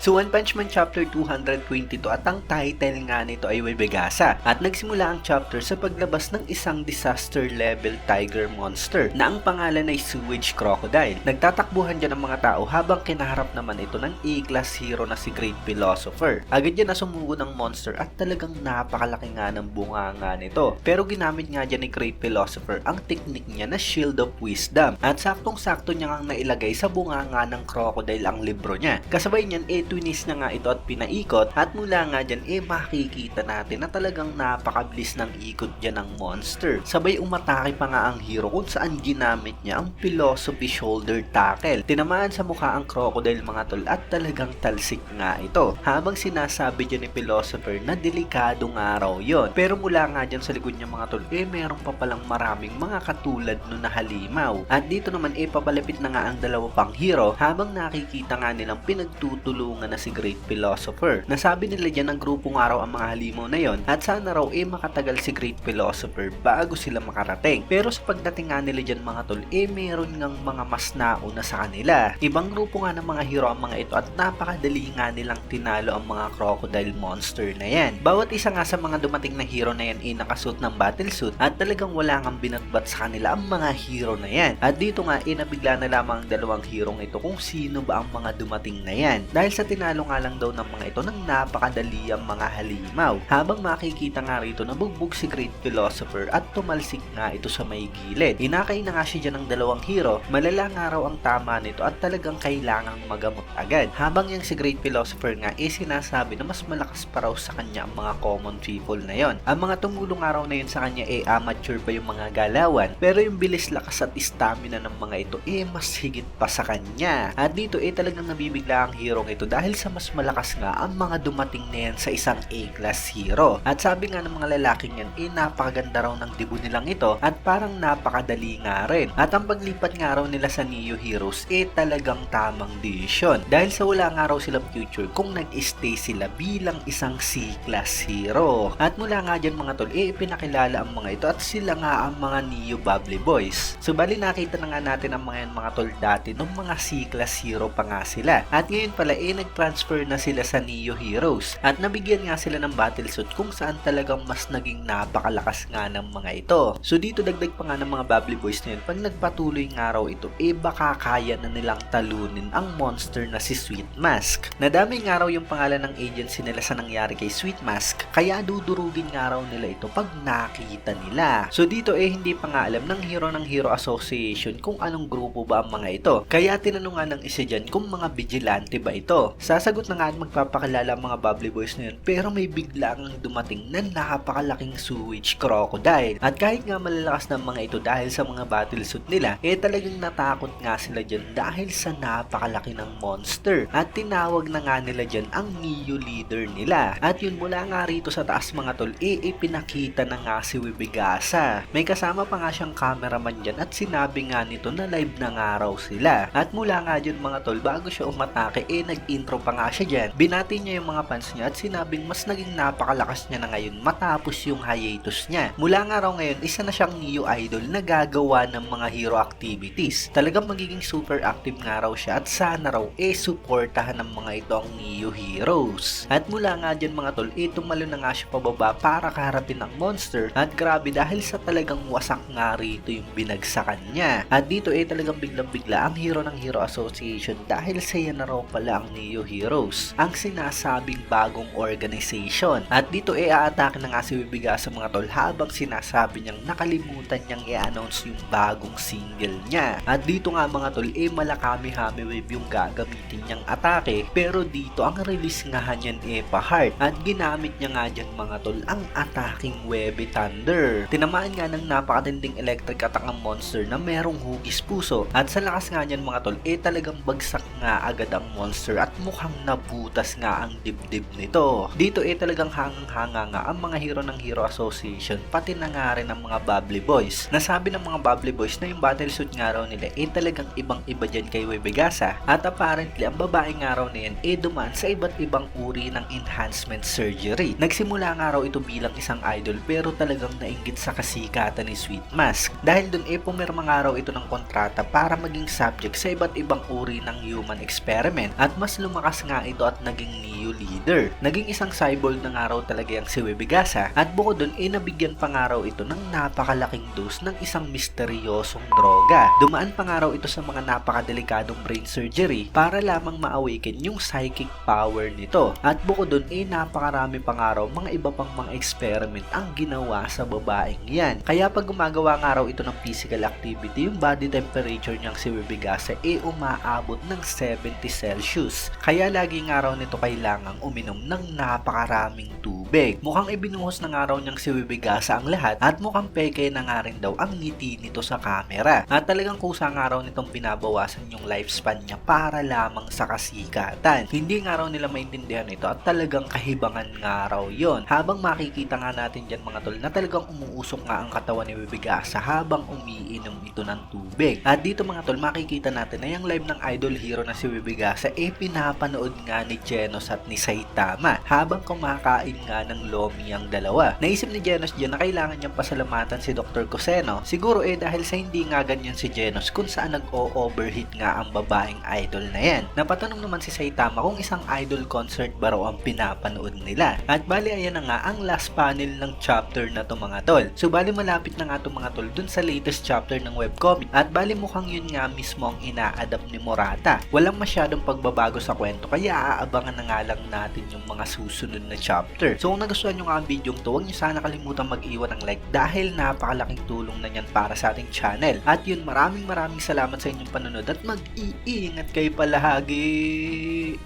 So One Punch Man Chapter 222 at ang title nga nito ay Webegasa at nagsimula ang chapter sa paglabas ng isang disaster level tiger monster na ang pangalan ay Sewage Crocodile. Nagtatakbuhan dyan ang mga tao habang kinaharap naman ito ng A-class hero na si Great Philosopher. Agad yan na sumugo ng monster at talagang napakalaki nga ng bunganga nito. Pero ginamit nga dyan ni Great Philosopher ang technique niya na Shield of Wisdom at saktong-sakto niya nga nailagay sa bunganga ng crocodile ang libro niya. Kasabay niyan twinis na nga ito at pinaikot at mula nga dyan makikita natin na talagang napakabilis ng ikot dyan ng monster. Sabay umatake pa nga ang hero kung saan ginamit niya ang Philosophy Shoulder Tackle. Tinamaan sa mukha ang crocodile mga tol at talagang talsik nga ito. Habang sinasabi dyan ni Philosopher na delikadong araw yon. Pero mula nga dyan sa likod niya mga tol meron pa palang maraming mga katulad nun na halimaw. At dito naman papalapit na nga ang dalawa pang hero habang nakikita nga nilang pinagtutulungan na si Great Philosopher. Nasabi nila dyan ng grupong araw ang mga halimaw na yon at sana raw makatagal si Great Philosopher bago sila makarating. Pero sa pagdating nga nila dyan mga tol meron ngang mga mas nauna sa kanila. Ibang grupo nga ng mga hero ang mga ito at napakadali nga nilang tinalo ang mga crocodile monster na yan. Bawat isa nga sa mga dumating na hero na yan nakasuot ng battle suit at talagang wala ngang binatbat sa kanila ang mga hero na yan. At dito nga nabigla na lamang ang dalawang herong ito kung sino ba ang mga dumating na yan. Dahil sa tinalo nga lang daw ng mga ito ng napakadali ang mga halimaw. Habang makikita nga rito na bugbog si Great Philosopher at tumalsik nga ito sa may gilid. Inakay na nga siya dyan ng dalawang hero, malala nga raw ang tama nito at talagang kailangang magamot agad. Habang yung si Great Philosopher nga sinasabi na mas malakas pa raw sa kanya ang mga common people na yon. Ang mga tumulong araw na yun sa kanya amateur pa yung mga galawan, pero yung bilis, lakas at stamina ng mga ito mas higit pa sa kanya. At dito talagang nabibigla ang hero ito dahil sa mas malakas nga ang mga dumating na yan sa isang A-class hero. At sabi nga ng mga lalaking yan napakaganda raw ng debut nilang ito at parang napakadali nga rin. At ang paglipat nga raw nila sa Neo Heroes talagang tamang decision dahil sa wala nga raw silang future kung nag-stay sila bilang isang C-class hero. At mula nga dyan mga tol pinakilala ang mga ito at sila nga ang mga Neo Bubbly Boys. So bali nakita na nga natin ang mga yan mga tol dati nung mga C-class hero pa nga sila. At ngayon pala nag-transfer na sila sa Neo Heroes at nabigyan nga sila ng battle suit kung saan talagang mas naging napakalakas nga ng mga ito. So dito dagdag pa nga ng mga Bubbly Boys na yun, pag nagpatuloy nga raw ito baka kaya na nilang talunin ang monster na si Sweet Mask. Nadami nga raw yung pangalan ng agency nila sa nangyari kay Sweet Mask kaya dudurugin nga raw nila ito pag nakita nila. So dito hindi pa nga alam ng Hero Association kung anong grupo ba ang mga ito. Kaya tinanong nga ng isa dyan kung mga vigilante ba ito. Sasagot na nga at magpapakilala ang mga Bubbly Boys na yun pero may biglang dumating na napakalaking Sewage Crocodile. At kahit nga malalakas ng mga ito dahil sa mga battle suit nila talagang natakot nga sila dyan dahil sa napakalaki ng monster. At tinawag na nga nila dyan ang Neo leader nila. At yun mula nga rito sa taas mga tol pinakita na nga si Webegasa. May kasama pa nga siyang cameraman dyan at sinabi nga nito na live na nga raw sila. At mula nga dyan mga tol bago siya umatake nag-intro pa nga siya dyan. Binati niya yung mga fans niya at sinabing mas naging napakalakas niya na ngayon matapos yung hiatus niya. Mula nga raw ngayon isa na siyang Neo idol na gagawa ng mga hero activities. Talagang magiging super active nga raw siya at sana raw suportahan ng mga ito ang Neo Heroes. At mula nga dyan mga tol tumalo na nga siya pababa para kaharapin ang monster at grabe dahil sa talagang wasak nga rito yung binagsakan niya. At dito talagang biglang-bigla ang hero ng Hero Association dahil saya na raw pala ang Neo Heroes, ang sinasabing bagong organization. At dito aatake na nga si Webegasa mga tol habang sinasabi niyang nakalimutan niyang i-announce yung bagong single niya. At dito nga mga tol malakami-hami wave yung gagamitin niyang atake pero dito ang release nga niyan pa-hard at ginamit niya nga dyan mga tol ang attacking Webby Thunder. Tinamaan nga ng napakatinding electric attack ang monster na merong hugis puso at sa lakas nga niyan mga tol talagang bagsak nga agad ang monster at mukhang nabutas nga ang dibdib nito. Dito talagang hangang-hanga nga ang mga hero ng Hero Association pati na nga rin ang mga Bubbly Boys. Nasabi ng mga Bubbly Boys na yung battle suit nga raw nila talagang ibang iba dyan kay Webegasa at apparently ang babae nga raw na yan dumaan sa iba't ibang uri ng enhancement surgery. Nagsimula nga raw ito bilang isang idol pero talagang nainggit sa kasikatan ni Sweet Mask dahil dun pumirma nga raw ito ng kontrata para maging subject sa iba't ibang uri ng human experiment at mas lumaki lumakas nga ito at naging Neo leader. Naging isang cyborg na nga raw talaga yung si Webegasa at bukod dun nabigyan pa nga raw ito ng napakalaking dose ng isang misteryosong droga. Dumaan pa nga raw ito sa mga napakadelikadong brain surgery para lamang ma-awaken yung psychic power nito. At bukod dun napakarami pa nga raw mga iba pang mga experiment ang ginawa sa babaeng yan. Kaya pag gumagawa nga raw ito ng physical activity, yung body temperature niyang si Webegasa umaabot ng 70 Celsius. Kaya lagi nga raw nito kailangang uminom ng napakaraming tubig. Mukhang ibinuhos na nga raw niyang si Webegasa ang lahat at mukhang peke na nga rin daw ang ngiti nito sa camera. At talagang kusa nga raw nitong binabawasan yung lifespan niya para lamang sa kasikatan. Hindi nga raw nila maintindihan ito at talagang kahibangan nga raw yon. Habang makikita nga natin dyan mga tol na talagang umuusok nga ang katawan ni Webegasa habang umiinom ito ng tubig. At dito mga tol makikita natin na yung live ng idol hero na si Webegasa pinapanood nga ni Genos at ni Saitama habang kumakain nga ng lomi ang dalawa. Naisip ni Genos dyan na kailangan niyang pasalamatan si Dr. Coseno. Siguro dahil sa hindi nga ganyan si Genos kung saan nag-o-overheat nga ang babaeng idol na yan. Napatanong naman si Saitama kung isang idol concert ba raw ang pinapanood nila. At bali ayan na nga ang last panel ng chapter na to mga tol. So bali malapit na nga to mga tol dun sa latest chapter ng webcomic. At bali mukhang yun nga mismo ang ina-adapt ni Murata. Walang masyadong pagbabago sa kwento kaya aabangan na nga lang natin yung mga susunod na chapter. So kung nagustuhan nyo nga ang video to, huwag nyo sana kalimutan mag-iwan ng like dahil napakalaking tulong na yan para sa ating channel. At yun, maraming salamat sa inyong panonood at mag-iingat kayo palagi.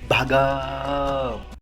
Bagang!